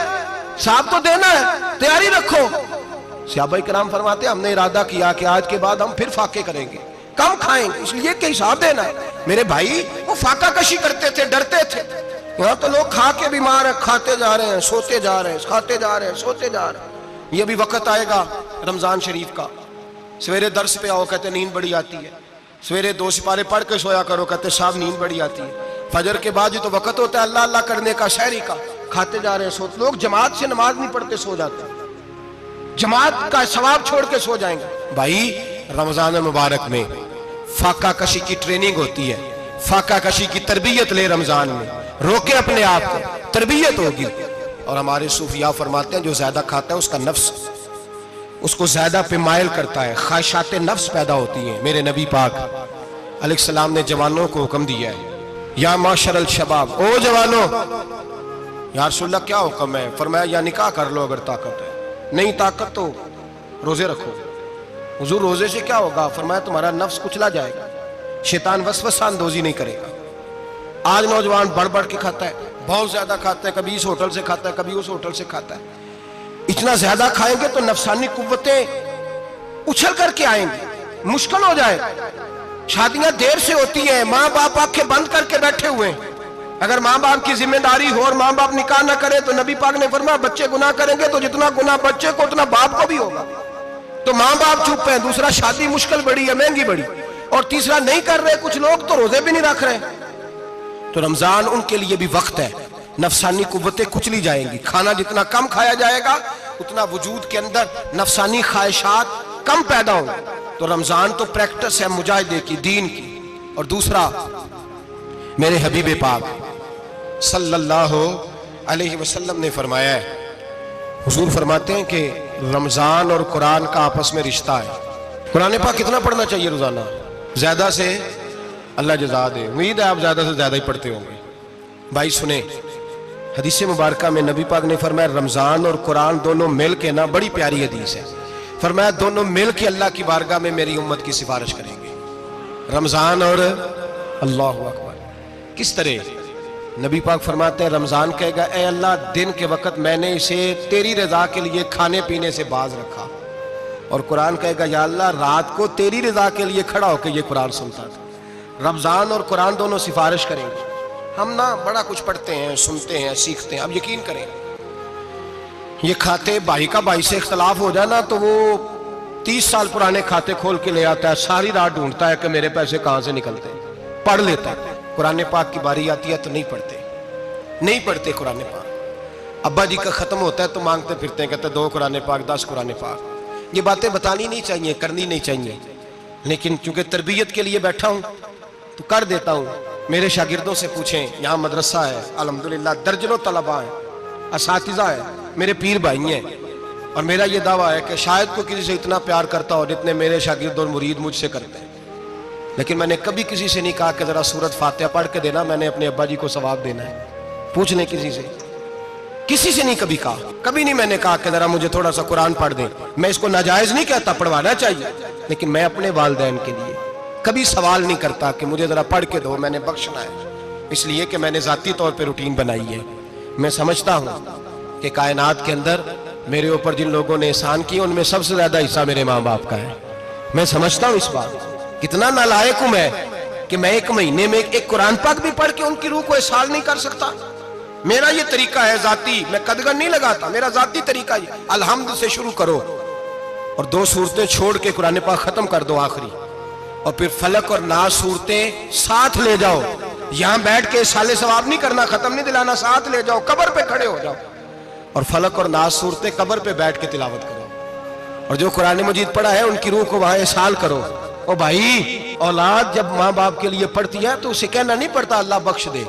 S1: حساب تو دینا ہے، تیاری رکھو۔ صحابہ کرام فرماتے ہیں ہم نے ارادہ کیا کہ آج کے بعد ہم پھر فاقے کریں گے، کم کھائیں گے، اس لیے کہ حساب دینا ہے۔ میرے بھائی وہ فاقہ کشی کرتے تھے، ڈرتے تھے۔ یہاں تو لوگ کھا کے بیمار ہیں، کھاتے جا رہے ہیں، سوتے جا رہے ہیں، کھاتے جا رہے ہیں، سوتے جا رہے ہیں۔ یہ بھی وقت آئے گا رمضان شریف کا، سویرے درس پہ آؤ کہتے نیند بڑی آتی ہے، سویرے 2 سپارے پڑھ کے سویا کرو کہتے صاحب نیند بڑی آتی ہے، فجر کے بعد یہ تو وقت ہوتا ہے اللہ اللہ کرنے کا، سحری کا، کھاتے جا رہے ہیں، سوتے۔ لوگ جماعت سے نماز نہیں پڑھتے سو جاتے ہیں، جماعت کا ثواب چھوڑ کے سو جائیں گے۔ بھائی رمضان مبارک میں فاقہ کشی کی ٹریننگ ہوتی ہے، فاقہ کشی کی تربیت لے، رمضان میں روکے اپنے آپ کو، تربیت ہوگی۔ اور ہمارے صوفیاء فرماتے ہیں جو زیادہ کھاتا ہے اس کا نفس اس کو زیادہ پہ مائل کرتا ہے، خواہشات نفس پیدا ہوتی ہیں۔ میرے نبی پاک علیہ السلام نے جوانوں کو حکم دیا ہے، یا معاشر الشباب، او جوانوں، یا رسول اللہ کیا حکم ہے؟ فرمایا یا نکاح کر لو اگر طاقت ہے، نہیں طاقت تو روزے رکھو۔ حضور روزے سے کیا ہوگا؟ فرمایا تمہارا نفس کچلا جائے گا، شیطان وسوسہ اندوزی نہیں کرے گا۔ آج نوجوان بڑھ بڑھ کے کھاتا ہے، بہت زیادہ کھاتا ہے، کبھی اس ہوٹل سے کھاتا ہے، کبھی اس ہوٹل سے کھاتا ہے۔ اتنا زیادہ کھائیں گے تو نفسانی قوتیں اچھل کر کے آئیں گی، مشکل ہو جائے۔ شادیاں دیر سے ہوتی ہیں، ماں باپ آنکھیں بند کر کے بیٹھے ہوئے ہیں۔ اگر ماں باپ کی ذمہ داری ہو اور ماں باپ نکاح نہ کرے تو نبی پاک نے فرمایا بچے گناہ کریں گے تو جتنا گناہ بچے کو اتنا باپ کو بھی ہوگا۔ تو ماں باپ چپ ہیں، دوسرا شادی مشکل بڑی ہے، مہنگی بڑی، اور تیسرا نہیں کر رہے، کچھ لوگ تو روزے بھی نہیں رکھ رہے۔ تو رمضان ان کے لیے بھی وقت ہے، نفسانی قوتیں کچلی جائیں گی، کھانا جتنا کم کھایا جائے گا اتنا وجود کے اندر نفسانی خواہشات کم پیدا ہوں۔ تو رمضان تو پریکٹس ہے مجاہدے کی، دین کی۔ اور دوسرا میرے حبیب پاک صلی اللہ علیہ وسلم نے فرمایا ہے، حضور فرماتے ہیں کہ رمضان اور قرآن کا آپس میں رشتہ ہے۔ قرآن پاک کتنا پڑھنا چاہیے روزانہ؟ زیادہ سے اللہ جزا دے، امید ہے آپ زیادہ سے زیادہ ہی پڑھتے ہوں گے۔ بھائی سنیں، حدیث مبارکہ میں نبی پاک نے فرمایا رمضان اور قرآن دونوں مل کے نا، بڑی پیاری حدیث ہے، فرمایا دونوں مل کے اللہ کی بارگاہ میں میری امت کی سفارش کریں گے۔ رمضان اور اللہ اکبر، کس طرح؟ نبی پاک فرماتے ہیں رمضان کہے گا اے اللہ دن کے وقت میں نے اسے تیری رضا کے لیے کھانے پینے سے باز رکھا، اور قرآن کہے گا یا اللہ رات کو تیری رضا کے لیے کھڑا ہو کے یہ قرآن سنتا تھا۔ رمضان اور قرآن دونوں سفارش کریں گے۔ ہم نا بڑا کچھ پڑھتے ہیں، سنتے ہیں، سیکھتے ہیں، اب یقین کریں یہ کھاتے بھائی کا بھائی سے اختلاف ہو جائے نا تو وہ 30 سال پرانے کھاتے کھول کے لے آتا ہے، ساری رات ڈھونڈتا ہے کہ میرے پیسے کہاں سے نکلتے ہیں، پڑھ لیتا ہے۔ قرآن پاک کی باری آتی ہے تو نہیں پڑھتے قرآن پاک۔ ابا جی کا ختم ہوتا ہے تو مانگتے پھرتے ہیں، کہتے 2 قرآن پاک 10 قرآن پاک۔ یہ باتیں بتانی نہیں چاہیے، کرنی نہیں چاہیے، لیکن چونکہ تربیت کے لیے بیٹھا ہوں تو کر دیتا ہوں۔ میرے شاگردوں سے پوچھیں، یہاں مدرسہ ہے الحمدللہ، درجنوں طلباء ہیں، اساتذہ ہیں، میرے پیر بھائی ہیں، اور میرا یہ دعویٰ ہے کہ شاید کوئی کسی سے اتنا پیار کرتا ہو جتنے میرے شاگرد اور مرید مجھ سے کرتے ہیں، لیکن میں نے کبھی کسی سے نہیں کہا کہ ذرا سورت فاتحہ پڑھ کے دینا، میں نے اپنے ابا جی کو ثواب دینا ہے۔ پوچھ لیں کسی سے نہیں کبھی کہا، کبھی نہیں میں نے کہا کہ ذرا مجھے تھوڑا سا قرآن پڑھ دیں۔ میں اس کو ناجائز نہیں کہتا، پڑھوانا چاہیے، لیکن میں اپنے والدین کے لیے کبھی سوال نہیں کرتا کہ مجھے ذرا پڑھ کے دو، میں نے بخشنا ہے، اس لیے کہ میں نے ذاتی طور پہ روٹین بنائی ہے۔ میں سمجھتا ہوں کہ کائنات کے اندر میرے اوپر جن لوگوں نے احسان کیے ان میں سب سے زیادہ حصہ میرے ماں باپ کا ہے۔ میں سمجھتا ہوں اس بات، کتنا نالائق ہوں میں کہ میں 1 مہینے میں ایک قرآن پاک بھی پڑھ کے ان کی روح کو احسان نہیں کر سکتا۔ میرا یہ طریقہ ہے ذاتی، میں قدغن نہیں لگاتا، میرا ذاتی طریقہ یہ، الحمد سے شروع کرو اور 2 صورتیں چھوڑ کے قرآن پاک ختم کر دو آخری، اور پھر فلق اور ناس صورتیں ساتھ لے جاؤ۔ یہاں بیٹھ کے سالے ثواب نہیں کرنا، ختم نہیں دلانا، ساتھ لے جاؤ، قبر پہ کھڑے ہو جاؤ اور فلق اور ناس صورتیں قبر پہ بیٹھ کے تلاوت کرو، اور جو قرآن مجید پڑھا ہے ان کی روح کو وہاں احسال کرو۔ اور بھائی اولاد جب ماں باپ کے لیے پڑھتی ہے تو اسے کہنا نہیں پڑتا اللہ بخش دے،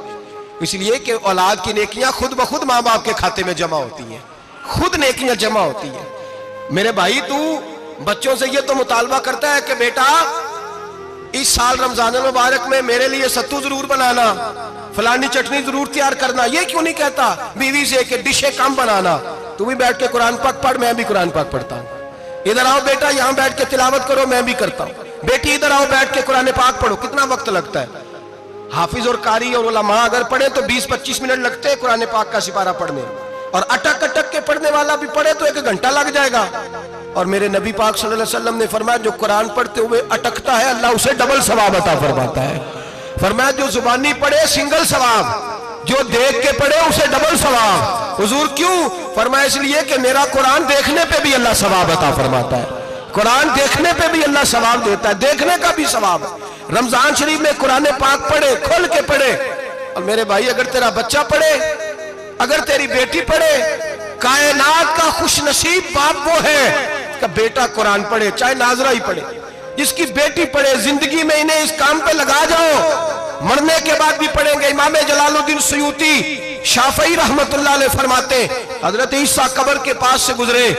S1: اس لیے کہ اولاد کی نیکیاں خود بخود ماں باپ کے کھاتے میں جمع ہوتی ہیں، خود نیکیاں جمع ہوتی ہیں۔ میرے بھائی تو بچوں سے یہ تو مطالبہ کرتا ہے کہ بیٹا اس سال رمضان المبارک میں میرے لیے ستو ضرور بنانا، فلانی چٹنی ضرور تیار کرنا، یہ کیوں نہیں کہتا بیوی سے کہ ڈشیں کم بنانا، تو بھی بیٹھ کے قرآن پاک پڑھ، میں بھی قرآن پاک پڑھتا ہوں، ادھر آؤ بیٹا یہاں بیٹھ کے تلاوت کرو، میں بھی کرتا ہوں، بیٹی ادھر آؤ بیٹھ کے قرآن پاک پڑھو۔ کتنا وقت لگتا ہے؟ حافظ اور قاری اور علماء اگر پڑھیں تو 20-25 منٹ لگتے ہیں قرآن پاک کا سپارہ پڑھنے، اور اٹک اٹک کے پڑھنے والا بھی پڑھے تو 1 گھنٹہ لگ جائے گا۔ اور میرے نبی پاک صلی اللہ علیہ وسلم نے فرمایا جو قرآن پڑھتے ہوئے اٹکتا ہے اللہ اسے ڈبل ثواب عطا فرماتا ہے۔ فرمایا جو زبانی پڑھے سنگل ثواب، جو دیکھ کے پڑھے اسے ڈبل ثواب۔ حضور کیوں؟ فرمایا اس لیے کہ میرا قرآن دیکھنے پہ بھی اللہ ثواب عطا فرماتا ہے، قرآن دیکھنے پہ بھی اللہ ثواب دیتا ہے، دیکھنے کا بھی ثواب ہے۔ رمضان شریف میں قرآن پاک پڑھے، کھول کے پڑھے۔ اور میرے بھائی اگر تیرا بچہ پڑھے، اگر تیری بیٹی پڑھے، کائنات کا خوش نصیب باپ وہ ہے کہ بیٹا قرآن پڑھے، چاہے ناظرہ ہی پڑھے، جس کی بیٹی پڑھے۔ زندگی میں انہیں اس کام پہ لگا جاؤ، مرنے کے بعد بھی پڑھیں گے۔ امام جلال الدین سیوطی شافعی رحمت اللہ علیہ فرماتے حضرت عیسیٰ قبر کے پاس سے گزرے،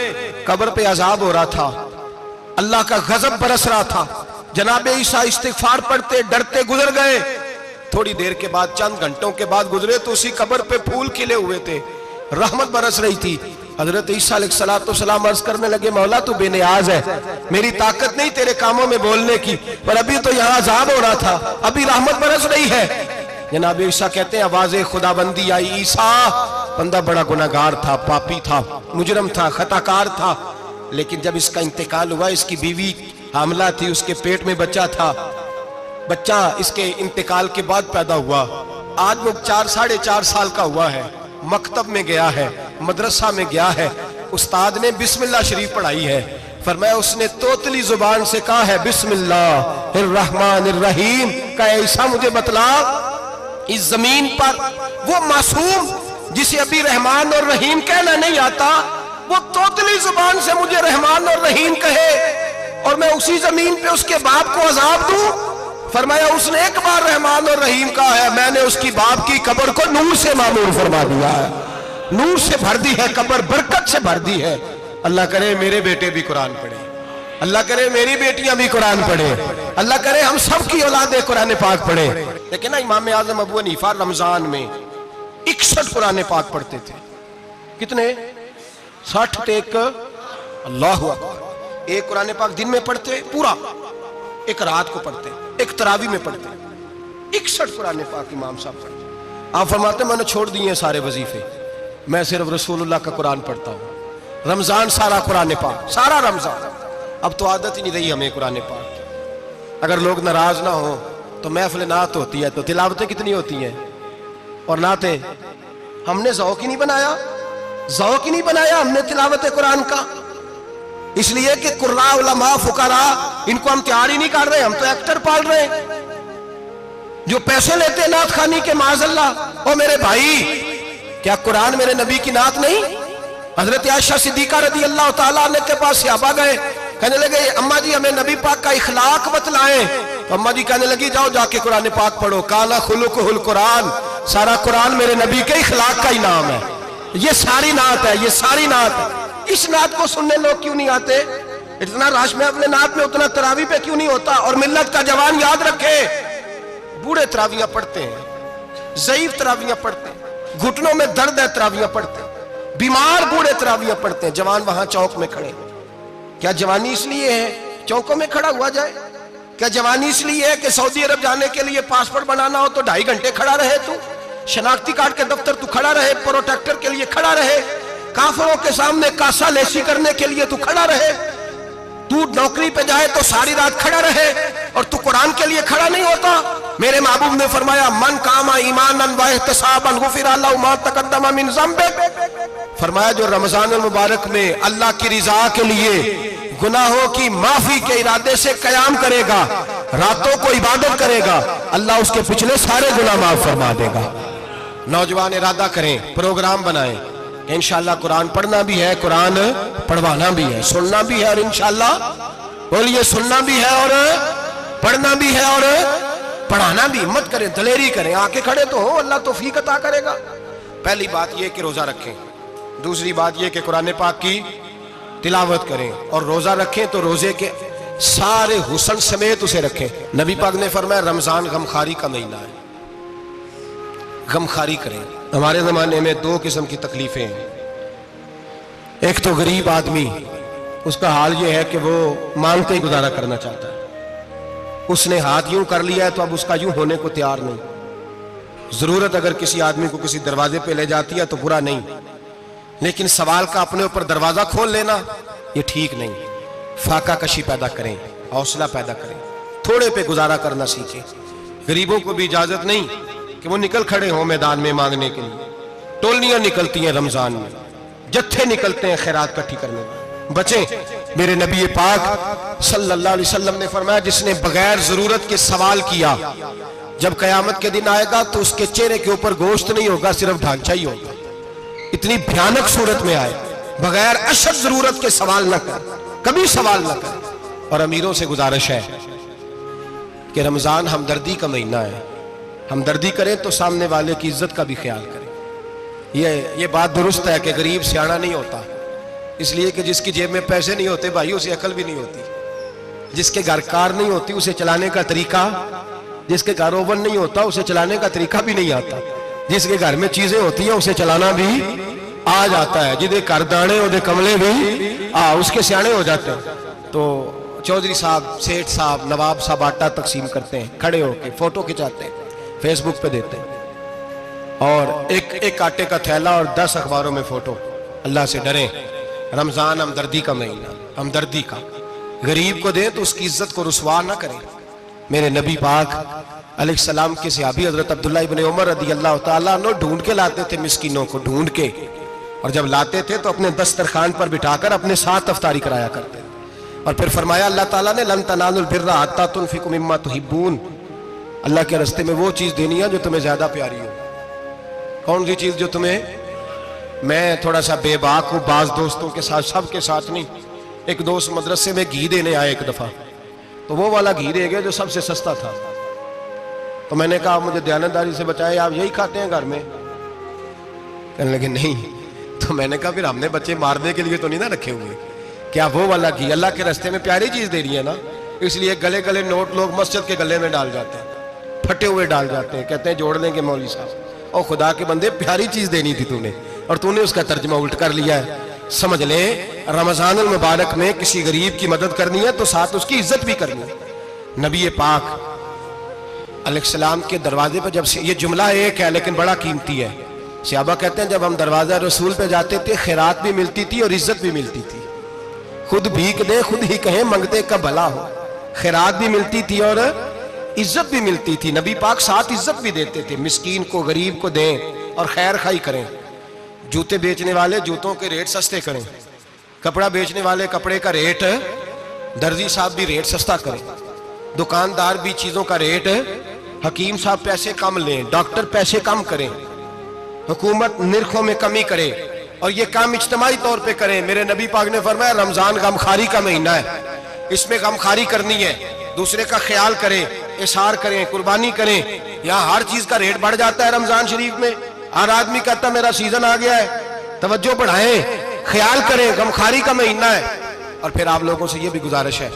S1: قبر پہ عذاب ہو رہا تھا، اللہ کا غضب برس رہا تھا، جناب عیسیٰ استغفار پڑھتے ڈرتے گزر گئے۔ تھوڑی دیر کے بعد، چند گھنٹوں کے بعد گزرے تو اسی قبر پہ پھول کھلے ہوئے تھے، رحمت برس رہی تھی۔ حضرت عیسیٰ علیہ السلام عرض کرنے لگے مولا تو بے نیاز ہے، میری طاقت نہیں تیرے کاموں میں بولنے کی، پر ابھی تو یہاں عذاب ہو رہا تھا، ابھی رحمت برس رہی ہے۔ جناب عیسیٰ کہتے ہیں آواز خدا بندی آئی، عیسیٰ بندہ بڑا گناہگار تھا، پاپی تھا، مجرم تھا، خطا کار تھا، لیکن جب اس کا انتقال ہوا، اس کی بیوی حاملہ تھی، اس کے پیٹ میں بچہ تھا، بچہ اس کے انتقال کے بعد پیدا ہوا، آج وہ 4-4.5 سال کا ہوا ہے، مکتب میں گیا ہے، مدرسہ میں گیا ہے، استاد نے بسم اللہ شریف پڑھائی ہے، فرمایا اس نے توتلی زبان سے کہا ہے بسم اللہ الرحمن الرحیم، کہا عیسیٰ مجھے بتلا اس زمین پر وہ معصوم جسے ابھی رحمان اور رحیم کہنا نہیں آتا، وہ توتلی زبان سے مجھے رحمان اور رحیم کہے اور میں اسی زمین پہ اس کے باپ کو عذاب دوں؟ فرمایا اس نے ایک بار رحمان اور رحیم کہا ہے، میں نے اس کی باپ کی قبر کو نور سے معمور فرما دیا ہے، نور سے بھر دی ہے قبر، برکت سے بھر دی ہے۔ اللہ کرے میرے بیٹے بھی قرآن پڑھے، اللہ کرے میری بیٹیاں بھی قرآن پڑھے، اللہ کرے ہم سب کی اولادیں قرآن پاک پڑھے۔ لیکن امام اعظم ابو حنیفہ رمضان میں 61 قرآن پاک پڑھتے تھے۔ کتنے؟ 60 تک، اللہ اکبر۔ ایک قرآن پاک دن میں پڑھتے پورا، ایک رات کو پڑھتے، ایک تراویح میں پڑھتے، 61 قرآن پاک امام صاحب پڑھتے۔ آپ فرماتے میں نے چھوڑ دیے سارے وظیفے، میں صرف رسول اللہ کا قرآن پڑھتا ہوں، رمضان سارا قرآن پاک، سارا رمضان۔ اب تو عادت ہی نہیں رہی ہمیں قرآن پاک، اگر لوگ ناراض نہ ہوں تو محفل نعت ہوتی ہے تو تلاوتیں کتنی ہوتی ہیں، اور نعتیں ہم نے ذوق ہی نہیں بنایا، ذوق ہی نہیں بنایا ہم نے تلاوت قرآن کا، اس لیے کہ قراء علماء فقراء ان کو ہم تیار ہی نہیں کر رہے، ہم تو ایکٹر پال رہے ہیں جو پیسے لیتے ہیں نعت خوانی کے، معاذ اللہ۔ او میرے بھائی کیا قرآن میرے نبی کی نعت نہیں؟ حضرت عائشہ صدیقہ رضی اللہ تعالیٰ عنہ کے پاس صحابہ گئے، کہنے لگے اماں جی ہمیں نبی پاک کا اخلاق بتلائیں، تو اماں جی کہنے لگی جاؤ جا کے قرآن پاک پڑھو، کالا خلقہ القرآن، سارا قرآن میرے نبی کے اخلاق کا ہی نام ہے، یہ ساری نعت ہے، یہ ساری نعت ہے۔ اس نعت کو سننے لوگ کیوں نہیں آتے؟ اتنا راش میں اپنے نعت میں اتنا تراویح پہ کیوں نہیں ہوتا؟ اور ملت کا جوان یاد رکھے، بوڑھے تراویحاں پڑھتے ہیں، ضعیف تراویحاں پڑھتے ہیں، گھٹنوں میں درد ہے تراویحاں پڑھتے ہیں، بیمار بوڑھے تراویحاں پڑھتے ہیں، جوان وہاں چوک میں کھڑے۔ کیا جوانی اس لیے ہے چوکوں میں کھڑا ہوا جائے؟ کیا جوانی اس لیے ہے کہ سعودی عرب جانے کے لیے پاسپورٹ بنانا ہو تو 2.5 گھنٹے کھڑا رہے، تو شناختی کارڈ کے دفتر تو کھڑا رہے، پروٹیکٹر کے لیے کھڑا رہے، کافروں کے سامنے کاسا لیسی کرنے کے لیے تو کھڑا رہے، تو نوکری پہ جائے تو ساری رات کھڑا رہے، اور تو قرآن کے لیے کھڑا نہیں ہوتا؟ میرے محبوب نے فرمایا من قام ایمانا واحتسابا غفر له ما تقدم من ذنبه، فرمایا جو رمضان المبارک میں اللہ کی رضا کے لیے گناہوں کی معافی کے ارادے سے قیام کرے گا، راتوں کو عبادت کرے گا، اللہ اس کے پچھلے سارے گناہ معاف فرما دے گا۔ نوجوان ارادہ کریں، پروگرام بنائیں کہ انشاءاللہ قرآن پڑھنا بھی ہے، قرآن پڑھوانا بھی ہے، سننا بھی ہے، اور انشاءاللہ بولیے سننا بھی ہے اور پڑھنا بھی ہے اور پڑھانا بھی۔ ہمت کریں، دلیری کریں، آکے کھڑے تو ہو، اللہ توفیق عطا کرے گا۔ پہلی بات یہ کہ روزہ رکھیں، دوسری بات یہ کہ قرآن پاک کی تلاوت کریں، اور روزہ رکھیں تو روزے کے سارے حسن سمیت اسے رکھیں. نبی پاک نے فرمایا رمضان غمخاری کا مہینہ ہے, غمخاری کریں. ہمارے زمانے میں دو قسم کی تکلیفیں ہیں. ایک تو غریب آدمی, اس کا حال یہ ہے کہ وہ مانگتے ہی گزارا کرنا چاہتا ہے. اس نے ہاتھ یوں کر لیا ہے تو اب اس کا یوں ہونے کو تیار نہیں. ضرورت اگر کسی آدمی کو کسی دروازے پہ لے جاتی ہے تو برا نہیں, لیکن سوال کا اپنے اوپر دروازہ کھول لینا یہ ٹھیک نہیں. فاقہ کشی پیدا کریں, حوصلہ پیدا کریں, تھوڑے پہ گزارا کرنا سیکھیں. غریبوں کو بھی اجازت نہیں کہ وہ نکل کھڑے ہوں میدان میں مانگنے کے لیے. ٹولیاں نکلتی ہیں رمضان میں, جتھے نکلتے ہیں خیرات کٹھی کرنے میں. بچیں. میرے نبی پاک صلی اللہ علیہ وسلم نے فرمایا جس نے بغیر ضرورت کے سوال کیا, جب قیامت کے دن آئے گا تو اس کے چہرے کے اوپر گوشت نہیں ہوگا, صرف ڈھانچہ ہی ہوگا. اتنی بھیانک صورت میں آئے. بغیر اشد ضرورت کے سوال نہ کر, کبھی سوال نہ کر. اور امیروں سے گزارش ہے کہ رمضان ہمدردی کا مہینہ ہے. ہمدردی کریں تو سامنے والے کی عزت کا بھی خیال کریں. یہ بات درست ہے کہ غریب سیاڑا نہیں ہوتا, اس لیے کہ جس کی جیب میں پیسے نہیں ہوتے بھائی اسے عقل بھی نہیں ہوتی. جس کے گھر کار نہیں ہوتی اسے چلانے کا طریقہ, جس کے گھر اوون نہیں ہوتا اسے چلانے کا طریقہ بھی نہیں آتا. جس کے گھر میں چیزیں ہوتی ہیں اسے چلانا بھی آ جاتا ہے. جدے گھر دانے ہوتے کملے بھی اس کے سیانے ہو جاتے ہیں. تو چودھری صاحب, سیٹھ صاحب, نواب صاحب آٹا تقسیم کرتے ہیں, کھڑے ہو کے فوٹو کھچاتے ہیں, فیس بک پہ دیتے ہیں, اور ایک آٹے کا تھیلا اور 10 اخباروں میں فوٹو. اللہ سے ڈریں. رمضان ہمدردی کا مہینہ, ہمدردی کا. غریب کو دیں تو اس کی عزت کو رسوا نہ کریں. میرے نبی پاک علیہ السلام کے صحابی حضرت عبداللہ ابن عمر رضی اللہ تعالیٰ عنہ ڈھونڈ کے لاتے تھے مسکینوں کو, ڈھونڈ کے, اور جب لاتے تھے تو اپنے دسترخوان پر بٹھا کر اپنے ساتھ افطاری کرایا کرتے. اور پھر فرمایا اللہ تعالیٰ نے لن تنالوا البر حتی تنفقوا مما تحبون, اللہ کے راستے میں وہ چیز دینی ہے جو تمہیں زیادہ پیاری ہو. کون سی چیز جو تمہیں, میں تھوڑا سا بے باک ہوں, بعض دوستوں کے ساتھ, سب کے ساتھ نہیں. ایک دوست مدرسے میں گھی دینے آئے ایک دفعہ, تو وہ والا گھی دے گئے جو سب سے سستا تھا. تو میں نے کہا مجھے دیانتداری سے بچائے, آپ یہی کھاتے ہیں گھر میں؟ کہنے لگے نہیں. تو میں نے کہا پھر ہم نے بچے مارنے کے لیے تو نہیں نہ رکھے ہوئے, کیا وہ والا گھی اللہ کے راستے میں پیاری چیز دے رہی ہے نا, اس لیے گلے گلے نوٹ لوگ مسجد کے گلے میں ڈال جاتے ہیں, پھٹے ہوئے ڈال جاتے ہیں, کہتے ہیں جوڑ لیں گے مولوی صاحب. اور خدا کے بندے پیاری چیز دینی تھی تو نے, اور تو نے اس کا ترجمہ الٹ کر لیا ہے. سمجھ لیں رمضان المبارک میں کسی غریب کی مدد کرنی ہے تو ساتھ اس کی عزت بھی کرنی ہے. نبی پاک علیہ السلام کے دروازے پہ جب یہ جملہ ایک ہے لیکن بڑا قیمتی ہے. صحابہ کہتے ہیں جب ہم دروازہ رسول پہ جاتے تھے خیرات بھی ملتی تھی اور عزت بھی ملتی تھی. خود بھیک دے خود ہی کہیں منگتے کا بھلا ہو. خیرات بھی ملتی تھی اور عزت بھی ملتی تھی. نبی پاک ساتھ عزت بھی دیتے تھے. مسکین کو غریب کو دیں اور خیر خائی کریں. جوتے بیچنے والے جوتوں کے ریٹ سستے کریں, کپڑا بیچنے والے کپڑے کا ریٹ, درزی صاحب بھی ریٹ سستا کریں, دکاندار بھی چیزوں کا ریٹ, حکیم صاحب پیسے کم لیں, ڈاکٹر پیسے کم کریں, حکومت نرخوں میں کمی کرے, اور یہ کام اجتماعی طور پہ کریں. میرے نبی پاک نے فرمایا رمضان غمخاری کا مہینہ ہے, اس میں غمخاری کرنی ہے, دوسرے کا خیال کریں, اظہار کریں, قربانی کریں. یہاں ہر چیز کا ریٹ بڑھ جاتا ہے رمضان شریف میں. ہر آدمی کہتا میرا سیزن آ گیا ہے, توجہ بڑھائیں, خیال کریں, غمخاری کا مہینہ ہے. اور پھر آپ لوگوں سے یہ بھی گزارش ہے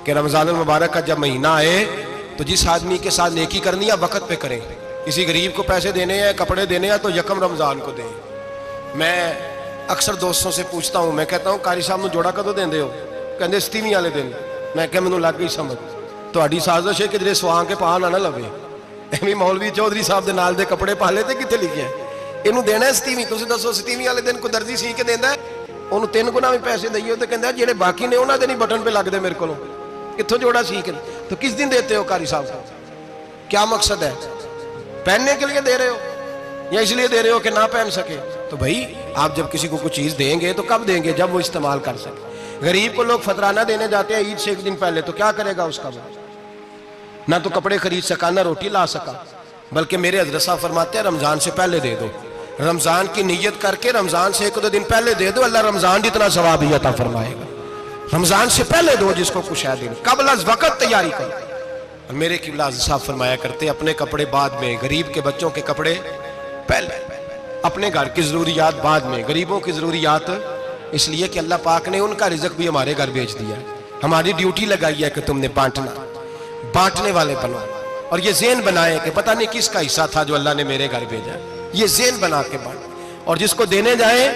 S1: کہ رمضان المبارک کا جب مہینہ آئے تو جس آدمی کے ساتھ نیکی کرنی ہے وقت پہ کریں. کسی غریب کو پیسے دینے ہیں, کپڑے دینے ہیں تو یکم رمضان کو دیں. میں اکثر دوستوں سے پوچھتا ہوں, میں کہتا ہوں قاری صاحب نو جوڑا کدو دیندے ہو؟ کہندے 27 والے دن. میں کہ مینوں لگ گئی سمجھ, تہاڈی سازش ہے کہ جڑے سواں کے پا نہ لوے. ایویں مولوی چودھری صاحب دے نال دے کپڑے پا لے تے کتے لکھیا ہے اینوں دینا ہے 27. تسی دسو 27 والے دن کو درزی سی کے دیندا ہے, اونوں 3 گنا بھی پیسے دئیے تے کہندا جڑے باقی نے انہاں دے نہیں بٹن پہ لگ دے میرے کولوں, کتھوں جوڑا سی کے. تو کس دن دیتے ہو قاری صاحب؟ کیا مقصد ہے؟ پہننے کے لیے دے رہے ہو یا اس لیے دے رہے ہو کہ نہ پہن سکے؟ تو بھائی آپ جب کسی کو کوئی چیز دیں گے تو کب دیں گے؟ جب وہ استعمال کر سکے. غریب کو لوگ فطرانہ دینے جاتے ہیں عید سے 1 دن پہلے, تو کیا کرے گا اس کا؟ نہ تو کپڑے خرید سکا نہ روٹی لا سکا. بلکہ میرے حضرت صاحب فرماتے ہیں رمضان سے پہلے دے دو, رمضان کی نیت کر کے رمضان سے 1-2 دن پہلے دے دو, اللہ رمضان جتنا ثواب ہی عطا فرمائے گا. رمضان سے پہلے دو جس کو کچھ ہے دن, قبل از وقت تیاری کرو. اور میرے قبلہ حضرت صاحب فرمایا کرتے اپنے کپڑے بعد میں, غریب کے بچوں کے کپڑے پہلے, اپنے گھر کی ضروریات بعد میں, غریبوں کی ضروریات, اس لیے کہ اللہ پاک نے ان کا رزق بھی ہمارے گھر بھیج دیا ہے. ہماری ڈیوٹی لگائی ہے کہ تم نے بانٹنا، بانٹنے والے بنو، اور یہ ذہن بنائے کہ پتہ نہیں کس کا حصہ تھا جو اللہ نے میرے گھر بھیجا، یہ ذہن بنا کے بانٹ، اور جس کو دینے جائیں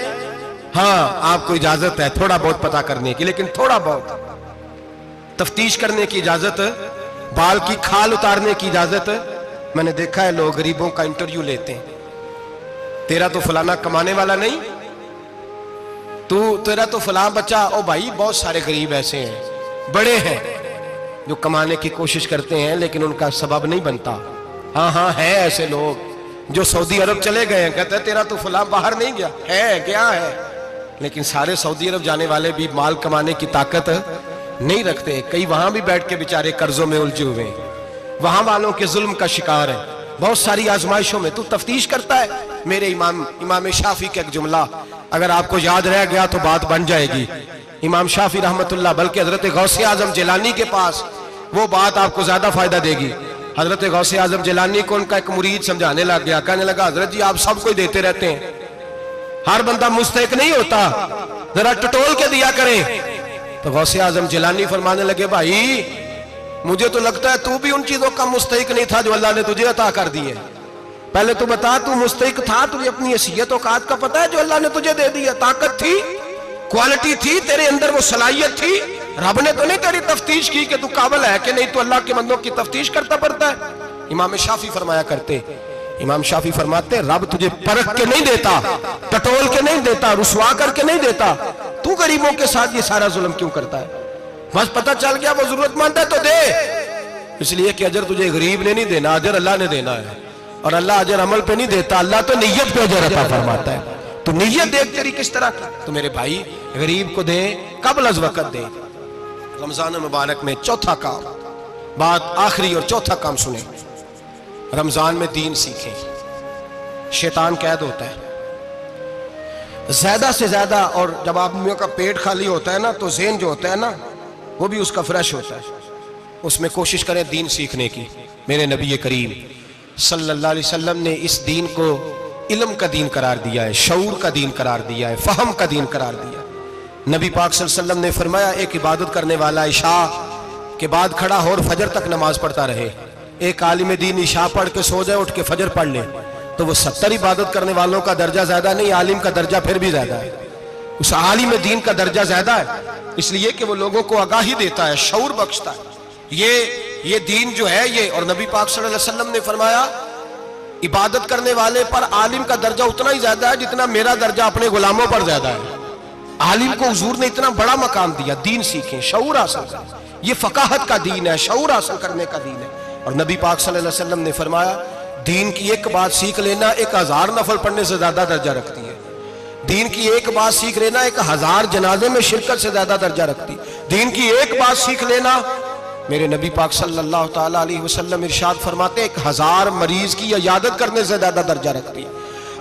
S1: ہاں آپ کو اجازت ہے تھوڑا بہت پتہ کرنے کی، لیکن تھوڑا بہت تفتیش کرنے کی اجازت، بال کی کھال اتارنے کی اجازت۔ میں نے دیکھا ہے لوگ غریبوں کا انٹرویو لیتے ہیں، تیرا تو فلانا کمانے والا نہیں، تیرا تو فلاں بچہ، او بھائی بہت سارے غریب ایسے ہیں بڑے ہیں جو کمانے کی کوشش کرتے ہیں لیکن ان کا سبب نہیں بنتا۔ ہاں ہے ایسے لوگ جو سعودی عرب چلے گئے ہیں، کہتے ہیں تیرا تو فلاں باہر نہیں گیا، گیا ہے، لیکن سارے سعودی عرب جانے والے بھی مال کمانے کی طاقت نہیں رکھتے، کئی وہاں بھی بیٹھ کے بیچارے قرضوں میں الجھے ہوئے ہیں، وہاں والوں کے ظلم کا شکار ہے، بہت ساری آزمائشوں میں۔ تو تفتیش کرتا ہے، میرے امام شافعی کا ایک جملہ اگر آپ کو یاد رہ گیا تو بات بن جائے گی۔ امام شافعی رحمت اللہ، بلکہ حضرت غوث اعظم جیلانی کے پاس وہ بات آپ کو زیادہ فائدہ دے گی۔ حضرت غوث اعظم جیلانی کو ان کا ایک مرید سمجھانے لگ گیا، کہنے لگا حضرت جی آپ سب کو دیتے رہتے ہیں، ہر بندہ مستحق نہیں ہوتا، ذرا ٹٹول کے دیا کریں۔ تو غوث اعظم جیلانی فرمانے لگے بھائی مجھے تو لگتا ہے تو بھی ان چیزوں کا مستحق نہیں تھا جو اللہ نے تجھے عطا کر دی ہے، پہلے تو بتا تو مستحق تھا، تجھے اپنی حیثیت اوقات کا پتہ ہے جو اللہ نے تجھے دے دیا، طاقت تھی، کوالٹی تھی، تیرے اندر وہ صلاحیت تھی، رب نے تو نہیں تیری تفتیش کی کہ تو قابل ہے کہ نہیں، تو اللہ کے بندوں کی تفتیش کرتا پڑتا ہے۔ امام شافعی فرمایا کرتے، امام شافعی فرماتے رب تجھے پرکھ کے نہیں دیتا، ٹٹول کے نہیں دیتا، رسوا کر کے نہیں دیتا، تو غریبوں کے ساتھ یہ سارا ظلم کیوں کرتا ہے؟ بس پتہ چل گیا وہ ضرورت مند ہے تو دے، اس لیے کہ اجر تجھے غریب نے نہیں دینا، اجر اللہ نے دینا ہے، اور اللہ اجر عمل پہ نہیں دیتا، اللہ تو نیت پہ اجر عطا فرماتا ہے۔ تو نیت دیکھ تیری کس طرح کی، تو میرے بھائی غریب کو دیں قبل از وقت دیں۔ رمضان مبارک میں چوتھا کام، بات آخری اور چوتھا کام سنیں، رمضان میں دین سیکھیں۔ شیطان قید ہوتا ہے زیادہ سے زیادہ، اور جب آدمیوں کا پیٹ خالی ہوتا ہے نا تو ذہن جو ہوتا ہے نا وہ بھی اس کا فریش ہوتا ہے، اس میں کوشش کریں دین سیکھنے کی۔ میرے نبی کریم صلی اللہ علیہ وسلم نے اس دین کو علم کا دین قرار دیا ہے، شعور کا دین قرار دیا ہے، فہم کا دین قرار دیا ہے۔ نبی پاک صلی اللہ علیہ وسلم نے فرمایا ایک عبادت کرنے والا عشاء کے بعد کھڑا ہو اور فجر تک نماز پڑھتا رہے، ایک عالم دین عشاء پڑھ کے سو جائے، اٹھ کے فجر پڑھ لے، تو وہ 70 عبادت کرنے والوں کا درجہ زیادہ نہیں، عالم کا درجہ پھر بھی زیادہ ہے، اس عالم دین کا درجہ زیادہ ہے، اس لیے کہ وہ لوگوں کو آگاہی دیتا ہے، شعور بخشتا ہے۔ یہ دین جو ہے یہ، اور نبی پاک صلی اللہ علیہ وسلم نے فرمایا عبادت کرنے والے پر عالم کا درجہ اتنا ہی زیادہ ہے جتنا میرا درجہ اپنے غلاموں پر زیادہ ہے۔ عالم کو حضور نے اتنا بڑا مقام دیا، دین سیکھیں، شعور حاصل کریں، یہ فقاہت کا دین ہے، شعور حاصل کرنے کا دین ہے۔ اور نبی پاک صلی اللہ علیہ وسلم نے فرمایا دین کی ایک بات سیکھ لینا 1000 نفل پڑھنے سے زیادہ درجہ رکھتی ہے، دین کی ایک بات سیکھ لینا 1000 جنازے میں شرکت سے زیادہ درجہ رکھتی، دین کی ایک بات سیکھ لینا، میرے نبی پاک صلی اللہ تعالیٰ علیہ وسلم ارشاد فرماتے 1000 مریض کی عیادت کرنے سے زیادہ درجہ رکھتی ہے۔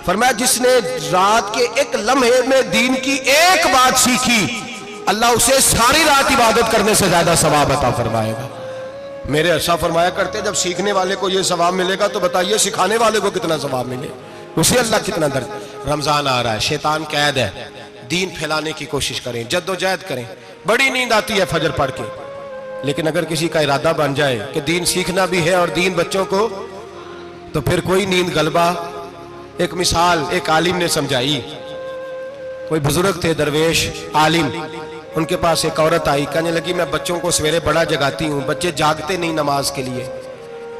S1: فرمایا جس نے رات کے ایک لمحے میں دین کی ایک بات سیکھی، اللہ اسے ساری رات عبادت کرنے سے زیادہ ثواب عطا فرمائے گا۔ میرے ایسا فرمایا کرتے جب سیکھنے والے کو یہ ثواب ملے گا تو بتائیے سکھانے والے کو کتنا ثواب ملے، اسے اللہ کتنا درجہ۔ رمضان آ رہا ہے، شیطان قید ہے، دین پھیلانے کی کوشش کریں، جد و جہد کریں۔ بڑی نیند آتی ہے فجر پڑھ کے، لیکن اگر کسی کا ارادہ بن جائے کہ دین سیکھنا بھی ہے اور دین بچوں کو، تو پھر کوئی نیند غلبہ۔ ایک مثال ایک عالم نے سمجھائی، کوئی بزرگ تھے درویش عالم، ان کے پاس ایک عورت آئی، کہنے لگی میں بچوں کو سویرے بڑا جگاتی ہوں، بچے جاگتے نہیں نماز کے لیے۔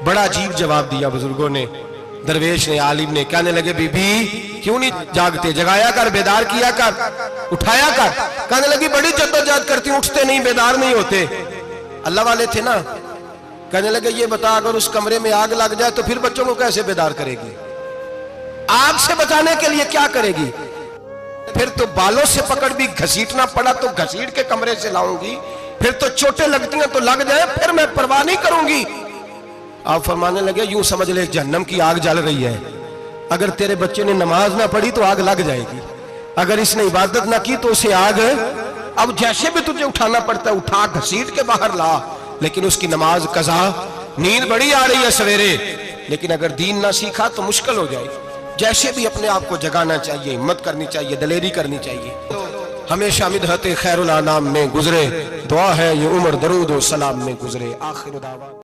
S1: بڑا عجیب جواب دیا بزرگوں نے، درویش نے، عالم نے، کہنے لگے بی بی کیوں نہیں جاگتے، جگایا کر، بیدار کیا کر، اٹھایا کر۔ کہنے لگی بڑی جدوجہد کرتی ہوں، اٹھتے نہیں، بیدار نہیں ہوتے۔ اللہ والے تھے نا، کہنے لگے یہ بتا اگر اس کمرے میں آگ لگ جائے تو پھر بچوں کو کیسے بیدار کرے گی، آگ سے بچانے کے لیے کیا کرے گی؟ پھر تو بالوں سے پکڑ بھی گھسیٹنا پڑا تو گھسیٹ کے کمرے سے لاؤں گی، پھر تو چوٹیں لگتی ہیں تو لگ جائے، پھر میں پرواہ نہیں کروں گی۔ آپ فرمانے لگے یوں سمجھ لے جہنم کی آگ جل رہی ہے، اگر تیرے بچے نے نماز نہ پڑھی تو آگ لگ جائے گی، اگر اس نے عبادت نہ کی تو اسے آگ، اب جیسے بھی تجھے اٹھانا پڑتا ہے اٹھا گھسیٹ کے باہر لا، لیکن اس کی نماز قضا۔ نیند بڑی آ رہی ہے سویرے، لیکن اگر دین نہ سیکھا تو مشکل ہو جائے۔ جیسے بھی اپنے آپ کو جگانا چاہیے، ہمت کرنی چاہیے، دلیری کرنی چاہیے۔ ہمیشہ مدحت خیر الانام میں گزرے، دعا ہے یہ عمر درود و سلام میں گزرے۔ آخر دعوان